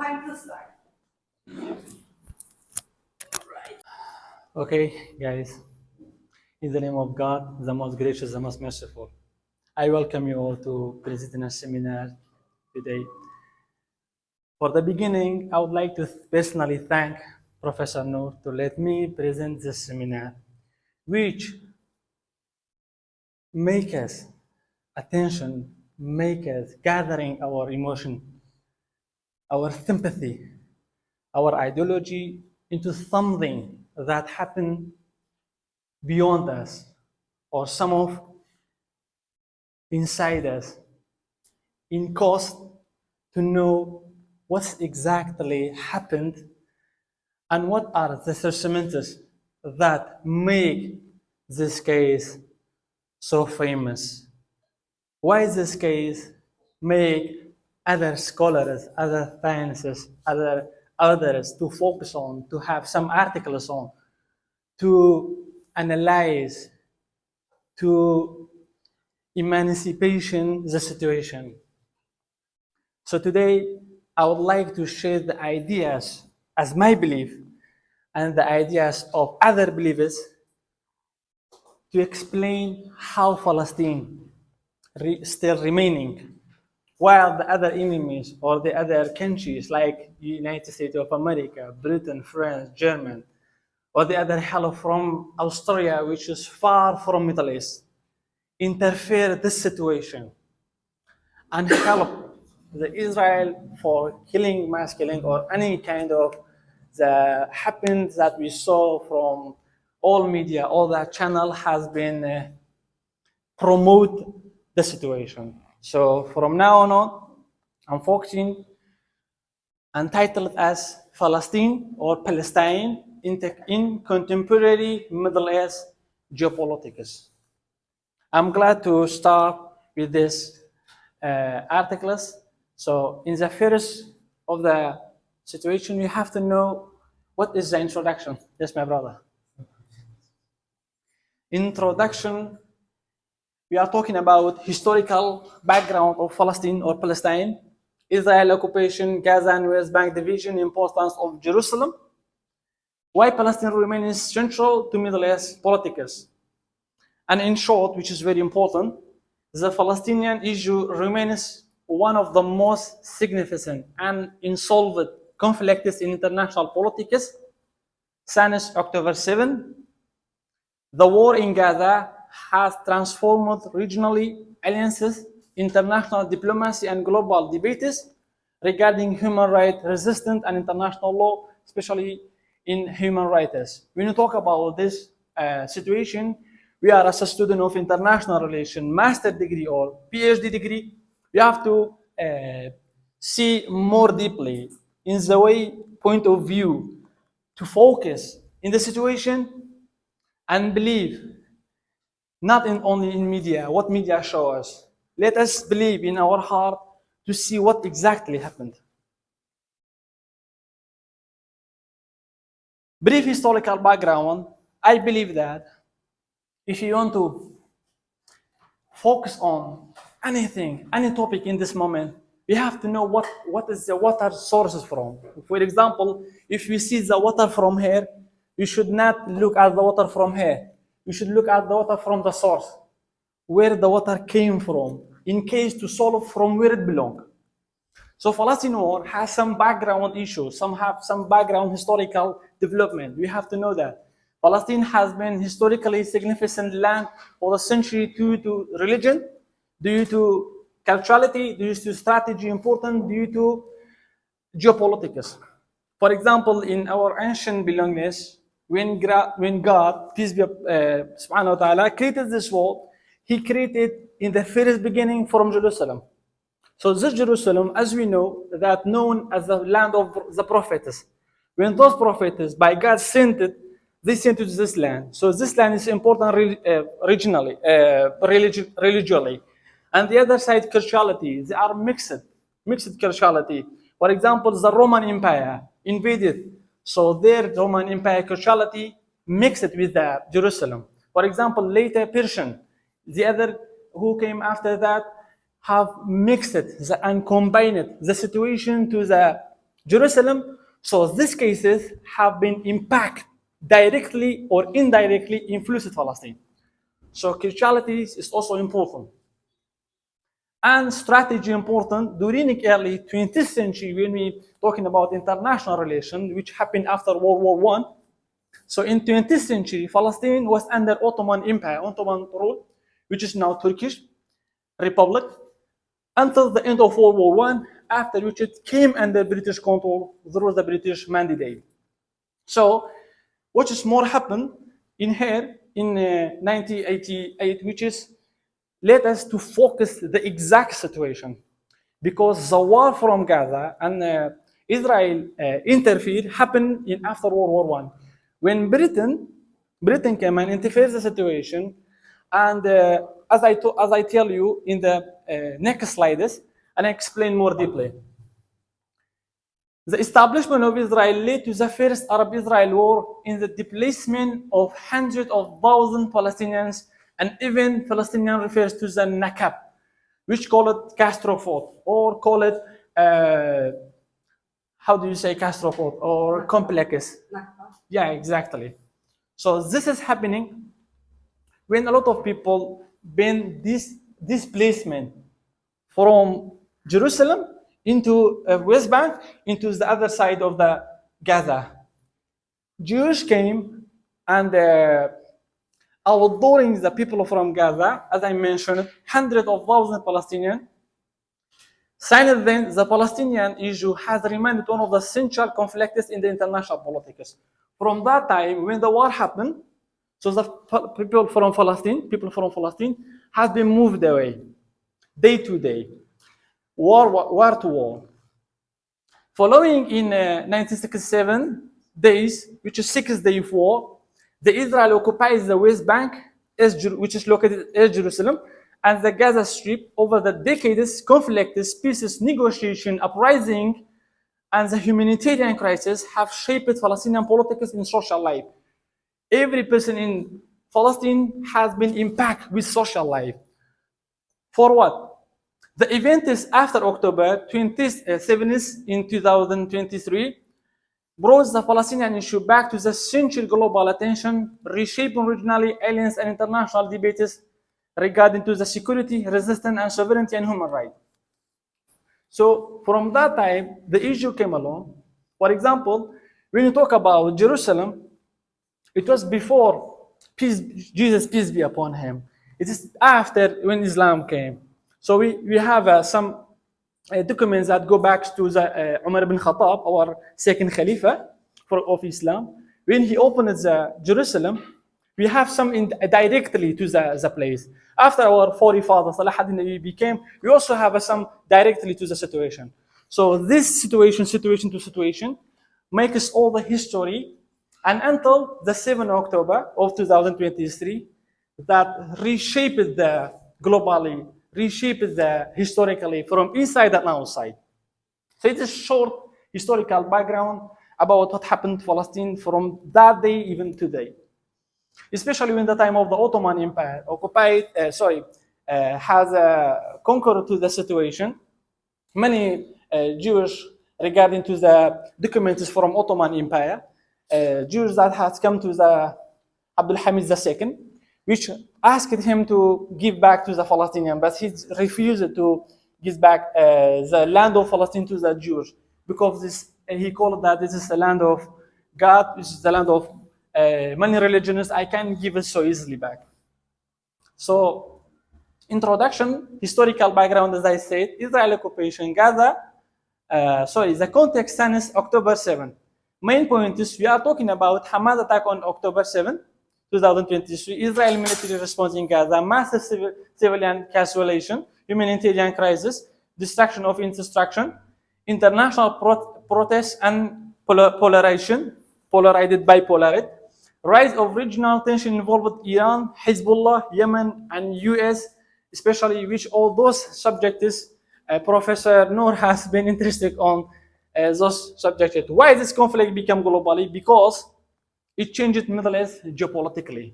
Time to start. Okay, guys, in the name of God, the most gracious, the most merciful, I welcome you all to President's Seminar today. For the beginning, I would like to personally thank Professor Noor to let me present this seminar, which make us attention, make us gathering our emotion, our sympathy, our ideology into something that happened beyond us or some of inside us in cost to know what's exactly happened and what are the circumstances that make this case so famous. Why this case make other scholars, other sciences, others to focus on, to have some articles on, to analyze, to emancipation the situation. So today, I would like to share the ideas as my belief and the ideas of other believers to explain how Palestine still remaining, while the other enemies or the other countries like United States of America, Britain, France, Germany, or the other help from Australia, which is far from Middle East, interfere this situation and help the Israel for killing, mass killing, or any kind of the happened that we saw from all media, all that channel has been promote the situation. So from now on, I'm focusing entitled as Palestine or Palestine in contemporary Middle East geopolitics. I'm glad to start with this articles. So in the first of the situation, you have to know what is the introduction. Yes, my brother. Introduction, we are talking about historical background of Palestine or Palestine, Israel occupation, Gaza and West Bank division, importance of Jerusalem, why Palestine remains central to Middle East politics. And in short, which is very important, the Palestinian issue remains one of the most significant and unsolved conflicts in international politics since October 7. The war in Gaza has transformed regionally alliances, international diplomacy, and global debates regarding human rights resistance and international law, especially in human rights. When you talk about this situation, we are as a student of international relations, master degree or PhD degree, we have to see more deeply in the way point of view to focus in the situation and believe not only in media, what media show us. Let us believe in our heart to see what exactly happened. Brief historical background, I believe that if you want to focus on anything, any topic in this moment, we have to know what is the water sources from. For example, if we see the water from here, we should not look at the water from here. We should look at the water from the source, where the water came from, in case to solve from where it belongs. So Palestine war has some background issues, some have some background historical development. We have to know that. Palestine has been historically significant land for a century due to religion, due to culturality, due to strategy important, due to geopolitics. For example, in our ancient belongingness, when God, peace be subhanahu wa ta'ala, created this world, he created in the first beginning from Jerusalem. So this Jerusalem, as we know, that known as the land of the prophets. When those prophets, by God sent it, they sent it to this land. So this land is important regionally, religiously. And the other side, culturality, they are mixed culturality. For example, the Roman Empire invaded. So their Roman Empire culturality mixed with the Jerusalem. For example, later Persian, the other who came after that, have mixed and combined the situation to the Jerusalem. So these cases have been impact directly or indirectly influenced Palestine. So culturality is also important. And strategy important during early 20th century when we talking about international relations, which happened after World War One. So in 20th century, Palestine was under Ottoman Empire, Ottoman rule, which is now Turkish Republic, until the end of World War One, after which it came under British control through the British Mandate. So, what is more happened in here in 1988, which is led us to focus the exact situation, because the war from Gaza and Israel interfered happened in after World War One, when Britain came and interfered the situation, and as I tell you in the next slides, and I explain more deeply. The establishment of Israel led to the first Arab-Israel war in the displacement of hundreds of thousands Palestinians, and even Palestinian refers to the Nakab, which call it Castro-Fort, or call it, how do you say Castro-Fort, or complex? Yeah, exactly. So this is happening when a lot of people been displacement from Jerusalem into West Bank, into the other side of the Gaza. Jews came and outdooring the people from Gaza, as I mentioned, hundreds of thousands Palestinians. Since then, the Palestinian issue has remained one of the central conflicts in the international politics. From that time, when the war happened, so the people from Palestine has been moved away, day to day, war to war. Following in 1967 days, which is 6-day war, the Israel occupies the West Bank, which is located in Jerusalem, and the Gaza Strip. Over the decades, conflicts, peace, negotiation, uprising, and the humanitarian crisis have shaped Palestinian politics and social life. Every person in Palestine has been impacted with social life. For what? The event is after October 27th in 2023, brought the Palestinian issue back to the central global attention, reshaping regionally alliance and international debates regarding to the security, resistance, and sovereignty and human rights. So from that time, the issue came along. For example, when you talk about Jerusalem, it was before Jesus, peace be upon him. It is after when Islam came. So we have some documents that go back to the Umar ibn Khattab, our second Khalifa of Islam. When he opened Jerusalem, we have some directly to the place. After our four father Salah ad-Din became, we also have some directly to the situation. So this situation to situation, makes all the history, and until the 7th October of 2023, that reshaped the globally, reshaped the historically from inside and outside. So it's a short historical background about what happened to Palestine from that day even today. Especially when the time of the Ottoman Empire has conquered to the situation. Many Jews regarding to the documents from Ottoman Empire, Jews that has come to the Abdul Hamid II, which asked him to give back to the Palestinian, but he refused to give back the land of Palestine to the Jews, because this, he called that this is the land of God, this is the land of many religions, I can't give it so easily back. So, introduction, historical background, as I said, Israel occupation, Gaza, the context since October 7. Main point is we are talking about Hamas attack on October 7, 2023, Israel military response in Gaza, massive civilian casualty, humanitarian crisis, destruction of infrastructure, international protests and polarized bipolarity, rise of regional tension involved Iran, Hezbollah, Yemen, and US, especially which all those subjects Professor Noor has been interested on those subjects. Why this conflict became globally? Because it changed Middle East geopolitically.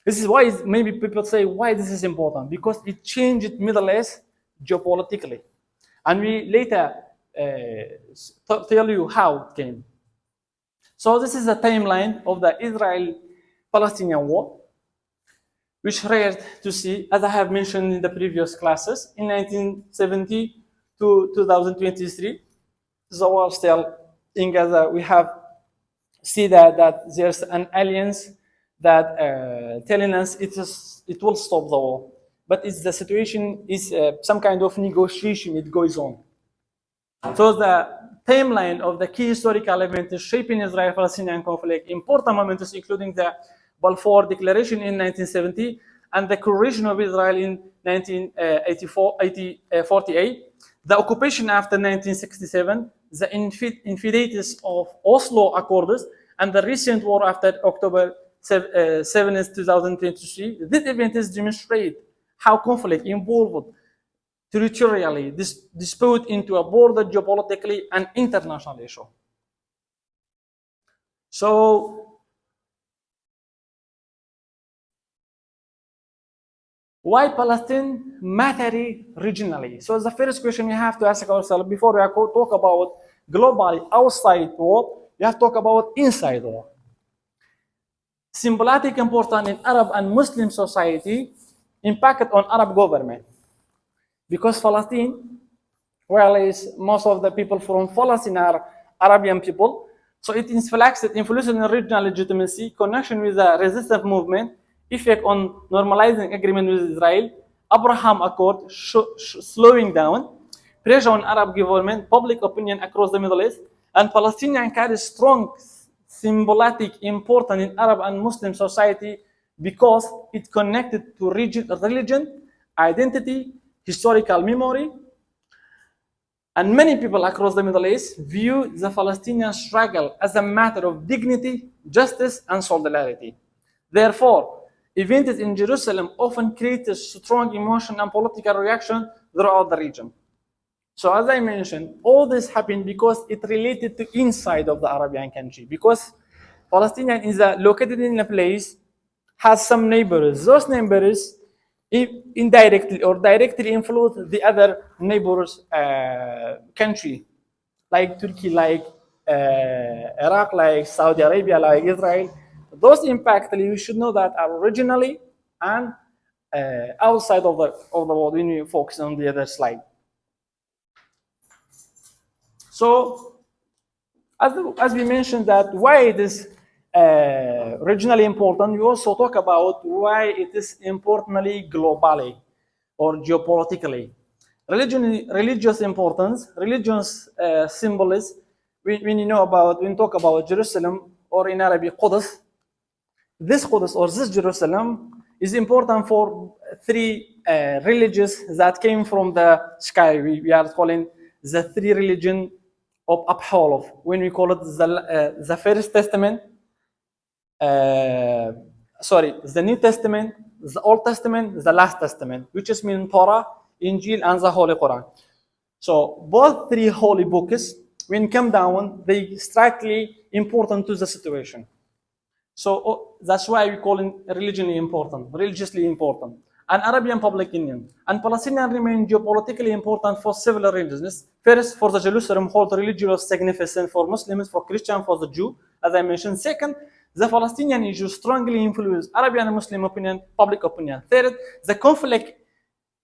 This is why maybe people say why this is important, because it changed Middle East geopolitically. And we later tell you how it came. So this is the timeline of the Israel-Palestinian war, which rare to see, as I have mentioned in the previous classes. In 1970 to 2023, the war still in Gaza. We have see that there's an alliance that telling us it will stop the war, but it's the situation is some kind of negotiation. It goes on. So the timeline of the key historical events shaping Israel-Palestinian conflict, important moments including the Balfour Declaration in 1970 and the creation of Israel in 1948, the occupation after 1967, the infidelities of Oslo Accords, and the recent war after October 7th, 2023. These events demonstrate how conflict involved territorially dispute into a broader geopolitically and international issue. So, why Palestine matters regionally? So the first question we have to ask ourselves before we talk about globally outside war, we have to talk about inside war. Symbolic importance in Arab and Muslim society impact on Arab government. Because Palestine, well, is most of the people from Palestine are Arabian people, so it influences in regional legitimacy, connection with the resistance movement, effect on normalizing agreement with Israel, Abraham Accord slowing down, pressure on Arab government, public opinion across the Middle East, and Palestinian carries strong symbolic importance in Arab and Muslim society because it connected to religion, identity, historical memory, and many people across the Middle East view the Palestinian struggle as a matter of dignity, justice, and solidarity. Therefore, events in Jerusalem often create a strong emotional and political reaction throughout the region. So as I mentioned, all this happened because it related to inside of the Arabian country, because Palestinian is located in a place, has some neighbors. Those neighbors indirectly or directly influence the other neighbors country, like Turkey, like Iraq, like Saudi Arabia, like Israel. Those impact, you should know that, are regionally and outside of the world when you focus on the other slide. So as we mentioned that why it is regionally important, we also talk about why it is importantly globally or geopolitically. Religious importance, religion's symbolism, when you talk about Jerusalem, or in Arabic, Qudus, this Qudus or this Jerusalem is important for three religions that came from the sky. We are calling the three religions of Uphold, when we call it the First Testament, the New Testament, the Old Testament, the Last Testament, which is mean Torah, Injil, and the Holy Quran. So both three holy books, when come down, they strictly important to the situation. So that's why we call it religiously important. And Arabian public opinion. And Palestinian remain geopolitically important for several reasons. First, for the Jerusalem hold religious significance for Muslims, for Christians, for the Jew, as I mentioned. Second, the Palestinian issue strongly influence Arabian and Muslim opinion, public opinion. Third, the conflict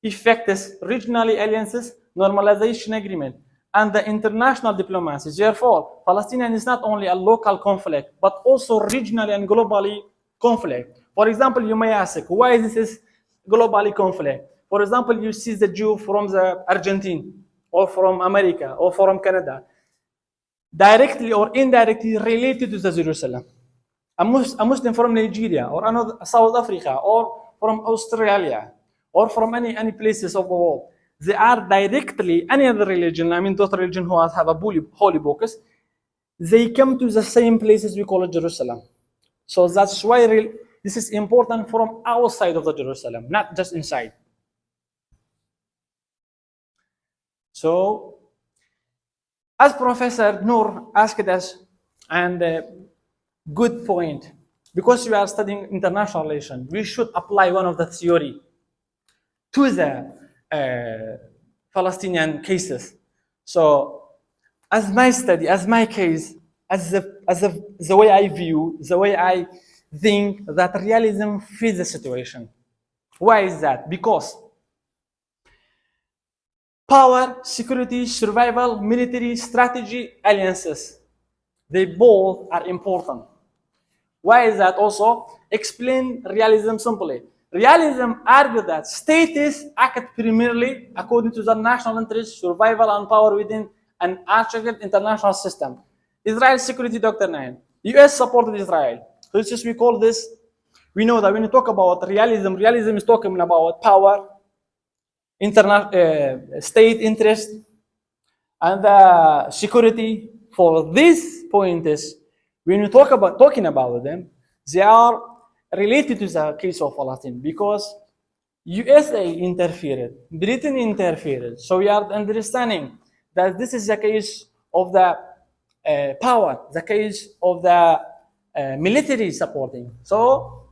affects regional alliances, normalization agreement, and the international diplomacy. Therefore, Palestinian is not only a local conflict, but also regionally and globally conflict. For example, you may ask, why this is globally conflict? For example, you see the Jew from the Argentina, or from America, or from Canada, directly or indirectly related to the Jerusalem. A Muslim from Nigeria, or another South Africa, or from Australia, or from any places of the world. They are directly, any other religion, those religion who have a holy books, they come to the same places we call it Jerusalem. So that's why this is important from outside of the Jerusalem, not just inside. So, as Professor Noor asked us, and good point, because we are studying international relations, we should apply one of the theory to the Palestinian cases. So as my study, as my case, the way I view, the way I think that realism fits the situation. Why is that? Because power, security, survival, military, strategy, alliances, they both are important. Why is that also? Explain realism simply. Realism argues that states act primarily according to the national interest, survival, and power within an archaic international system. Israel's security doctrine. US supported Israel. So it's just we call this, we know that when you talk about realism, realism is talking about power, state interest, and security. For this point is, when you talking about them, they are related to the case of Palestine because USA interfered, Britain interfered. So we are understanding that this is the case of the power, the case of the military supporting. So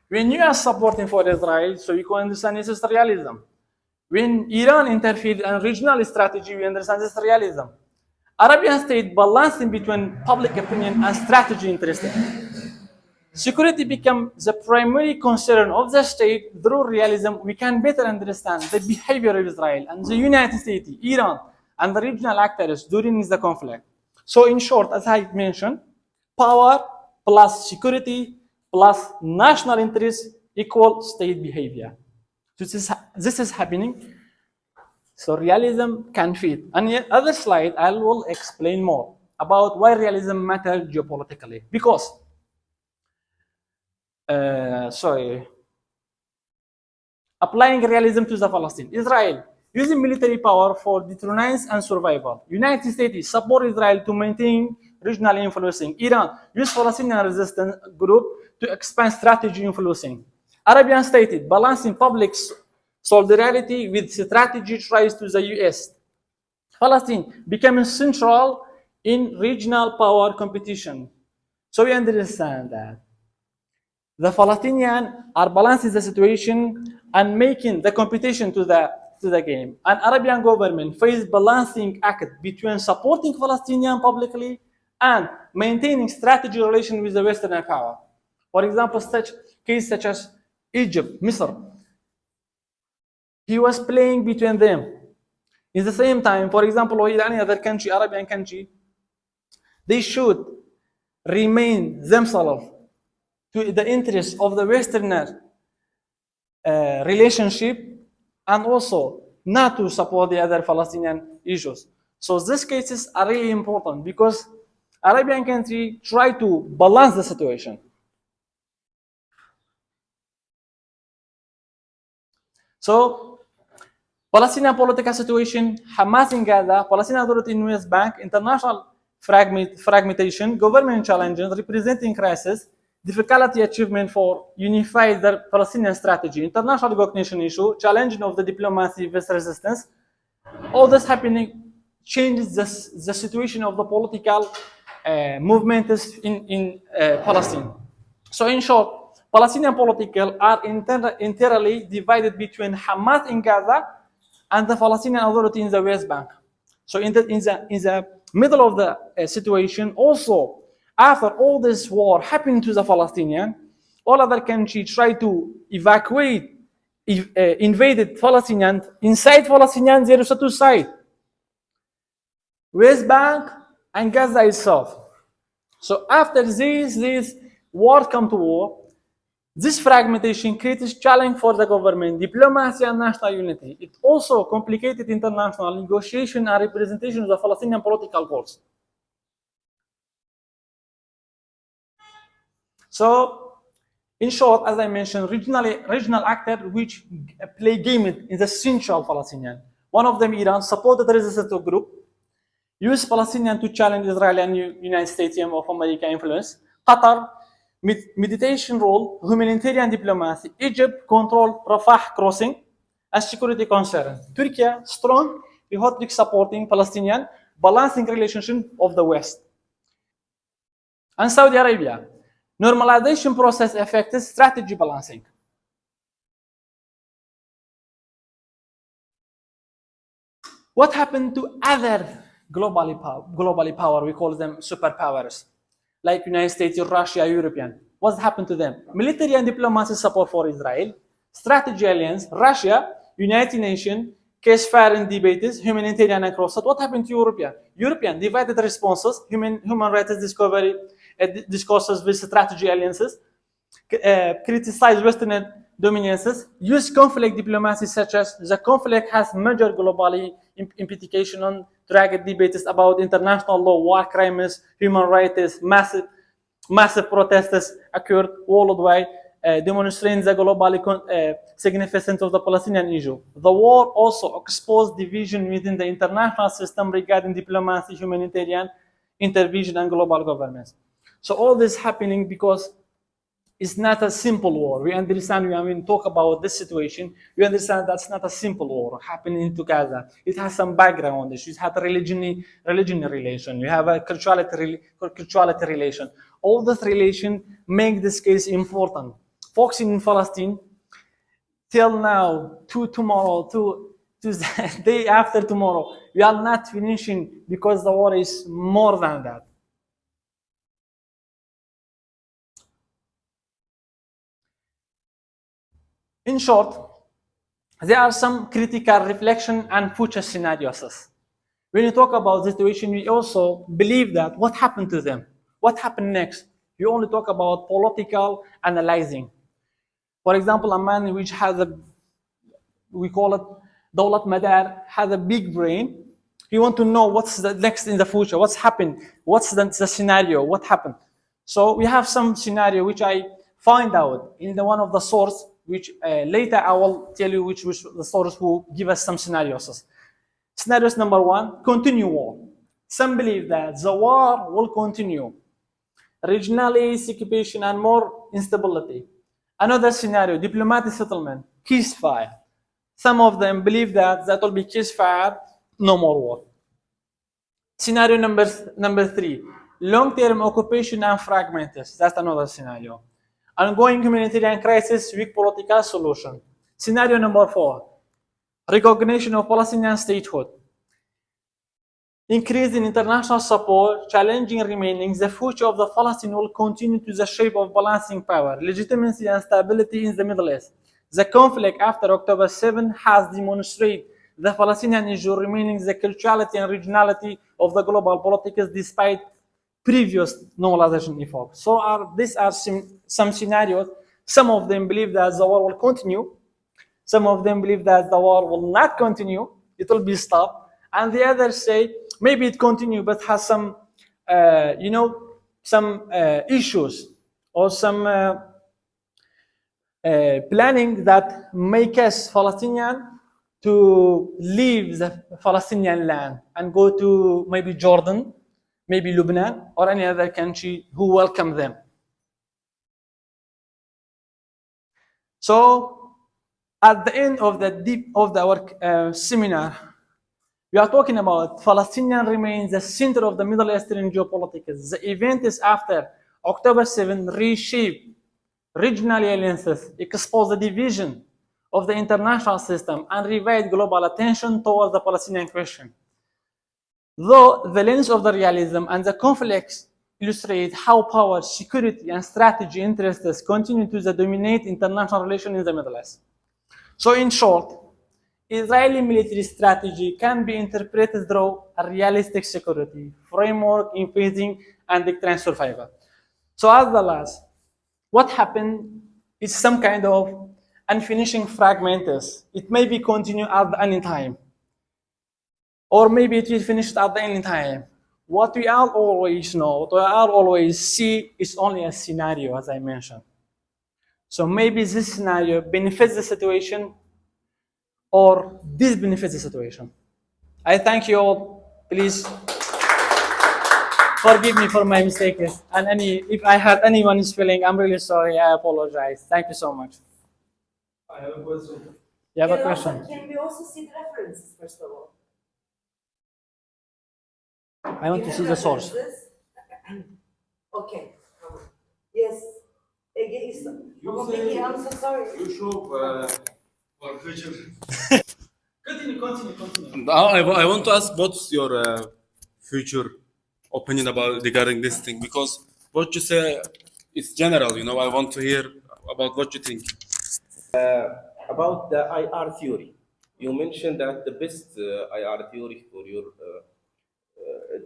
when you are supporting for Israel, so you can understand this is realism. When Iran interfered in regional strategy, we understand this realism. Arabian state balancing between public opinion and strategy interest. Security becomes the primary concern of the state. Through realism, we can better understand the behavior of Israel and the United States, Iran, and the regional actors during the conflict. So in short, as I mentioned, power plus security plus national interest equal state behavior. This is happening. So realism can fit. And yet, other slide, I will explain more about why realism matters geopolitically. Because, applying realism to the Palestine. Israel, using military power for deterrence and survival. United States support Israel to maintain regional influencing. Iran, use Palestinian resistance group to expand strategy influencing. Arabian states, balancing public solidarity with strategy tries to the US. Palestine becoming central in regional power competition. So we understand that the Palestinians are balancing the situation and making the competition to the game. An Arabian government face balancing act between supporting Palestinians publicly and maintaining strategic relations with the Western power. For example, such as Egypt, Misr. He was playing between them. In the same time, for example, or any other country, Arabian country, they should remain themselves to the interest of the Westerner relationship and also not to support the other Palestinian issues. So these cases are really important because Arabian country try to balance the situation. So Palestinian political situation, Hamas in Gaza, Palestinian Authority in West Bank, international fragmentation, government challenges, representing crisis, difficulty achievement for unified the Palestinian strategy, international recognition issue, challenging of the diplomacy with resistance. All this happening changes the situation of the political movement in Palestine. So in short, Palestinian political are entirely divided between Hamas in Gaza and the Palestinian Authority in the West Bank. So in the middle of the situation, also after all this war happened to the Palestinian, all other countries try to evacuate invaded Palestinians. Inside Palestinians, there is a two sides: West Bank and Gaza itself. So after this war come to war, this fragmentation creates challenge for the government, diplomacy and national unity. It also complicated international negotiation and representation of the Palestinian political goals. So, in short, as I mentioned, regional actors which play game in the central Palestinian. One of them, Iran, supported the resistance group, used Palestinian to challenge Israel and United States of America influence. Qatar, mediation role, humanitarian diplomacy. Egypt control Rafah crossing as security concern. Turkey strong, rhetoric supporting Palestinian, balancing relationship of the West. And Saudi Arabia, normalization process affects strategy balancing. What happened to other globally power. We call them superpowers, like United States, Russia, European. What's happened to them? Military and diplomacy support for Israel, strategy alliance, Russia, United Nations, ceasefire and debates, humanitarian and cross. What happened to European? European divided responses, human rights discovery, discourses with strategy alliances, criticize Western dominances, use conflict diplomacy such as the conflict has major globally implication on dragged debates about international law, war crimes, human rights, massive protests occurred worldwide, demonstrating the global significance of the Palestinian issue. The war also exposed division within the international system regarding diplomacy, humanitarian intervention, and global governance. So all this happening because it's not a simple war. We understand when we talk about this situation, we understand that's not a simple war happening to Gaza. It has some background issues. It has a religion relation. You have a culturality relation. All this relation make this case important. Focusing in Palestine, till now, to tomorrow, to the day after tomorrow, we are not finishing because the war is more than that. In short, there are some critical reflection and future scenarios. When you talk about the situation, we also believe that what happened to them? What happened next? You only talk about political analyzing. For example, a man which has we call it Dawlat Madar, has a big brain. He wants to know what's the next in the future, what's happened, what's the scenario, what happened. So we have some scenario which I find out in one of the source, which later I will tell you which the source who give us some scenarios. Scenarios number one, continue war. Some believe that the war will continue. Regionally, occupation and more instability. Another scenario, diplomatic settlement, ceasefire. Some of them believe that will be ceasefire, no more war. Scenario number three, long-term occupation and fragmentation. That's another scenario. Ongoing humanitarian crisis, weak political solution. Scenario number four, recognition of Palestinian statehood. Increase in international support, challenging remaining, the future of the Palestine will continue to the shape of balancing power, legitimacy and stability in the Middle East. The conflict after October 7 has demonstrated the Palestinian issue remaining the culturality and regionality of the global politics despite previous normalization efforts. So these are some scenarios. Some of them believe that the war will continue. Some of them believe that the war will not continue. It will be stopped. And the others say maybe it continue, but has some, some issues or some planning that make us Palestinian to leave the Palestinian land and go to maybe Jordan, maybe Lebanon, or any other country who welcome them. So at the end of our seminar, we are talking about Palestinian remains the center of the Middle Eastern geopolitics. The events after October 7 reshape regional alliances, expose the division of the international system, and revive global attention towards the Palestinian question. Though the lens of the realism and the conflicts illustrate how power, security, and strategy interests continue to dominate international relations in the Middle East. So in short, Israeli military strategy can be interpreted through a realistic security framework in facing and declaring survival. So as the last, what happened is some kind of unfinishing fragments. It may be continued at any time, or maybe it will finish at any time. What we all always know, what we all always see is only a scenario, as I mentioned. So maybe this scenario benefits the situation or disbenefits the situation. I thank you all. Please forgive me for my mistakes. And if I hurt anyone's feeling, I'm really sorry. I apologize. Thank you so much. I have a question. You have a question? Can we also see the references, first of all? I want to see the source. Okay. Yes. I'm so sorry. You show for future. Continue. I want to ask what's your future opinion about regarding this thing, because what you say is general. You know, I want to hear about what you think. About the IR theory. You mentioned that the best IR theory for your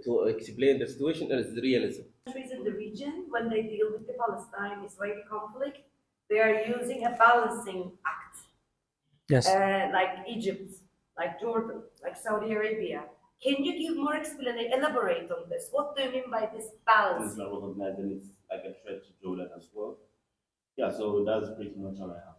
to explain the situation is realism. Countries in the region, when they deal with the Palestine-Israeli conflict, they are using a balancing act, Yes. like Egypt, like Jordan, like Saudi Arabia. Can you give more explanation, elaborate on this? What do you mean by this It's balance? not recognized and it's like a threat to Jordan as well. Yeah, so that's pretty much all I have.